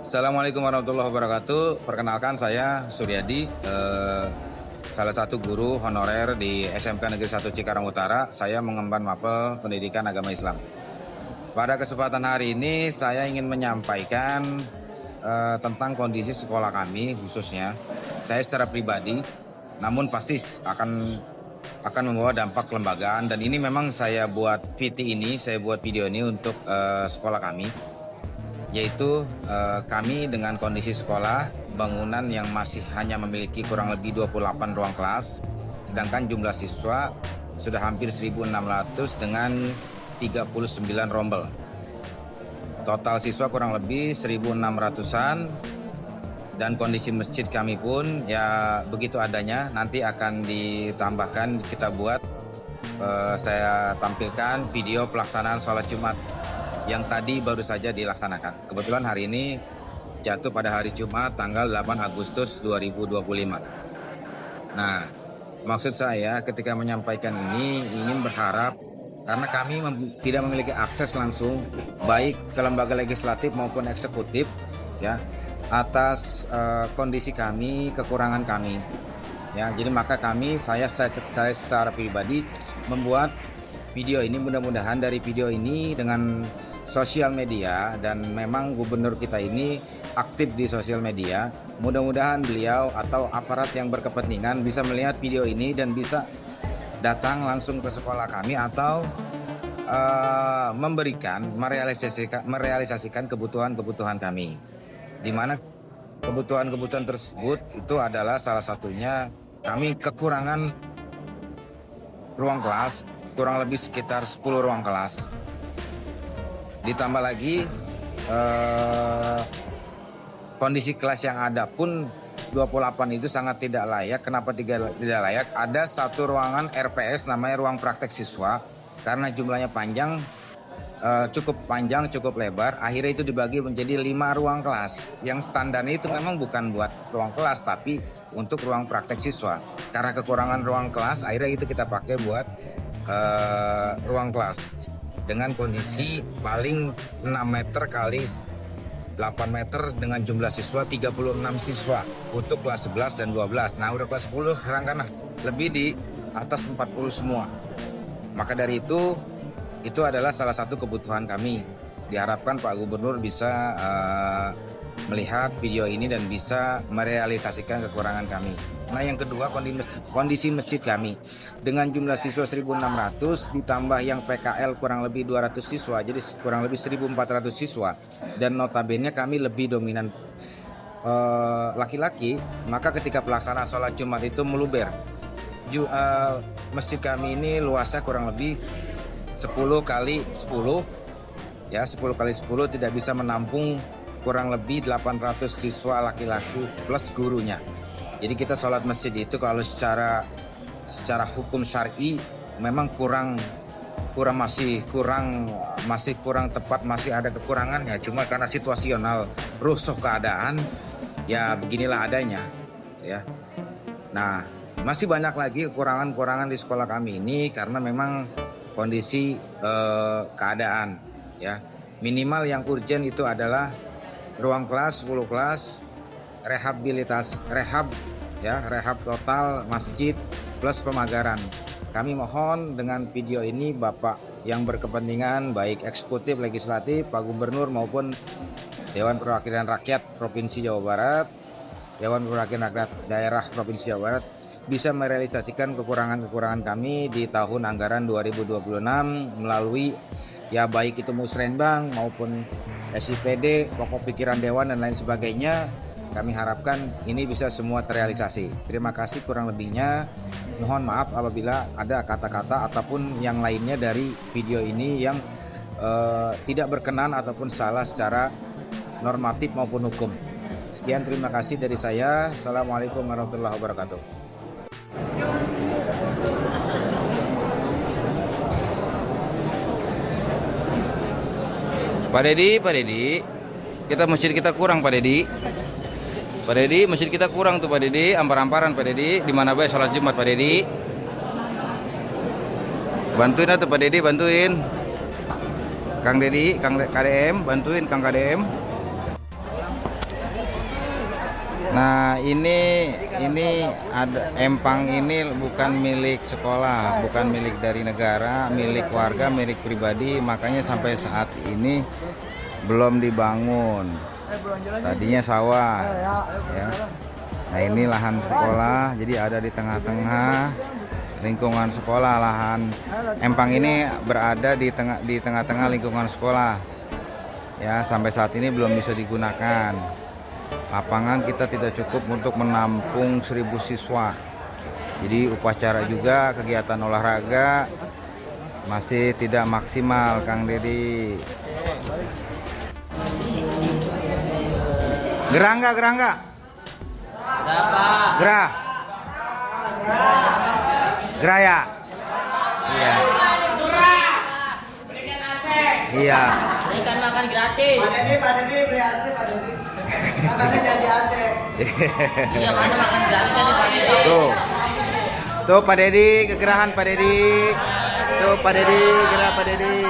Assalamualaikum warahmatullahi wabarakatuh. Perkenalkan saya Suryadi, salah satu guru honorer di SMK Negeri 1 Cikarang Utara. Saya mengemban mapel pendidikan agama Islam. Pada kesempatan hari ini saya ingin menyampaikan tentang kondisi sekolah kami khususnya. Saya secara pribadi, namun pasti akan membawa dampak kelembagaan, dan ini memang saya buat saya buat video ini untuk sekolah kami, yaitu kami dengan kondisi sekolah bangunan yang masih hanya memiliki kurang lebih 28 ruang kelas, sedangkan jumlah siswa sudah hampir 1.600 dengan 39 rombel. Total siswa kurang lebih 1.600-an, dan kondisi masjid kami pun ya begitu adanya. Nanti akan ditambahkan, kita buat, saya tampilkan video pelaksanaan sholat Jumat yang tadi baru saja dilaksanakan. Kebetulan hari ini jatuh pada hari Jumat tanggal 8 Agustus 2025. Nah, maksud saya ketika menyampaikan ini ingin berharap, karena kami tidak memiliki akses langsung baik ke lembaga legislatif maupun eksekutif ya atas kondisi kami, kekurangan kami. Ya, jadi maka saya secara pribadi membuat video ini. Mudah-mudahan dari video ini dengan sosial media, dan memang gubernur kita ini aktif di sosial media, mudah-mudahan beliau atau aparat yang berkepentingan bisa melihat video ini dan bisa datang langsung ke sekolah kami atau merealisasikan kebutuhan-kebutuhan kami, di mana kebutuhan-kebutuhan tersebut itu adalah salah satunya kami kekurangan ruang kelas, kurang lebih sekitar 10 ruang kelas. Ditambah lagi kondisi kelas yang ada pun 28 itu sangat tidak layak. Kenapa tidak layak? Ada satu ruangan RPS namanya ruang praktek siswa, karena jumlahnya cukup panjang, cukup lebar. Akhirnya itu dibagi menjadi 5 ruang kelas. Yang standarnya itu memang bukan buat ruang kelas, tapi untuk ruang praktek siswa. Karena kekurangan ruang kelas, akhirnya itu kita pakai buat ruang kelas. Dengan kondisi paling 6 meter kali 8 meter dengan jumlah siswa 36 siswa untuk kelas 11 dan 12. Nah, udah kelas 10 sekarang lebih di atas 40 semua. Maka dari itu adalah salah satu kebutuhan kami. Diharapkan Pak Gubernur bisa melihat video ini dan bisa merealisasikan kekurangan kami. Nah, yang kedua, kondisi masjid kami dengan jumlah siswa 1.600 ditambah yang PKL kurang lebih 200 siswa, jadi kurang lebih 1.400 siswa, dan notabene kami lebih dominan laki-laki. Maka ketika pelaksanaan sholat Jumat itu meluber. Masjid kami ini luasnya kurang lebih 10 kali 10 ya, 10 kali 10 tidak bisa menampung kurang lebih 800 siswa laki-laki plus gurunya. Jadi kita sholat masjid itu kalau secara hukum syar'i memang masih kurang tepat, masih ada kekurangan ya. Cuma karena situasional, rusuh keadaan, ya beginilah adanya ya. Nah, masih banyak lagi kekurangan di sekolah kami ini karena memang kondisi keadaan ya. Minimal yang urgent itu adalah ruang kelas 10 kelas, rehab total masjid plus pemagaran. Kami mohon dengan video ini Bapak yang berkepentingan, baik eksekutif, legislatif, Pak Gubernur maupun Dewan Perwakilan Rakyat Provinsi Jawa Barat, Dewan Perwakilan Rakyat Daerah Provinsi Jawa Barat, bisa merealisasikan kekurangan-kekurangan kami di tahun anggaran 2026 melalui ya baik itu musrenbang maupun SIPD, pokok pikiran dewan dan lain sebagainya. Kami harapkan ini bisa semua terrealisasi. Terima kasih, kurang lebihnya mohon maaf apabila ada kata-kata ataupun yang lainnya dari video ini yang tidak berkenan ataupun salah secara normatif maupun hukum. Sekian, terima kasih dari saya. Assalamualaikum warahmatullahi wabarakatuh. Pak Dedi, masjid kita kurang Pak Dedi. Masjid kita kurang tuh Pak Dedi, ampar-amparan Pak Dedi. Di mana bae sholat Jumat Pak Dedi? Bantuin atuh Pak Dedi, bantuin. Kang KDM, bantuin Kang KDM. Nah, ini ada empang ini bukan milik sekolah, bukan milik dari negara, milik warga, milik pribadi, makanya sampai saat ini belum dibangun. Tadinya sawah, ya. Nah, ini lahan sekolah, jadi ada di tengah-tengah lingkungan sekolah. Lahan empang ini berada di tengah-tengah lingkungan sekolah. Ya, sampai saat ini belum bisa digunakan. Lapangan kita tidak cukup untuk menampung 1.000 siswa. Jadi upacara juga, kegiatan olahraga masih tidak maksimal, Kang Dedi. Gerah nggak? Berapa? Gerah. Gerah ya? Iya. Iya. Berikan makan gratis. Pak Dedi beli AC, Pak Dedi. Makannya jadi AC. Iya, mana makan gratis ada Pak Dedi. Tuh Pak Dedi, kegerahan Pak Dedi. Tuh Pak Dedi, gerah Pak Dedi.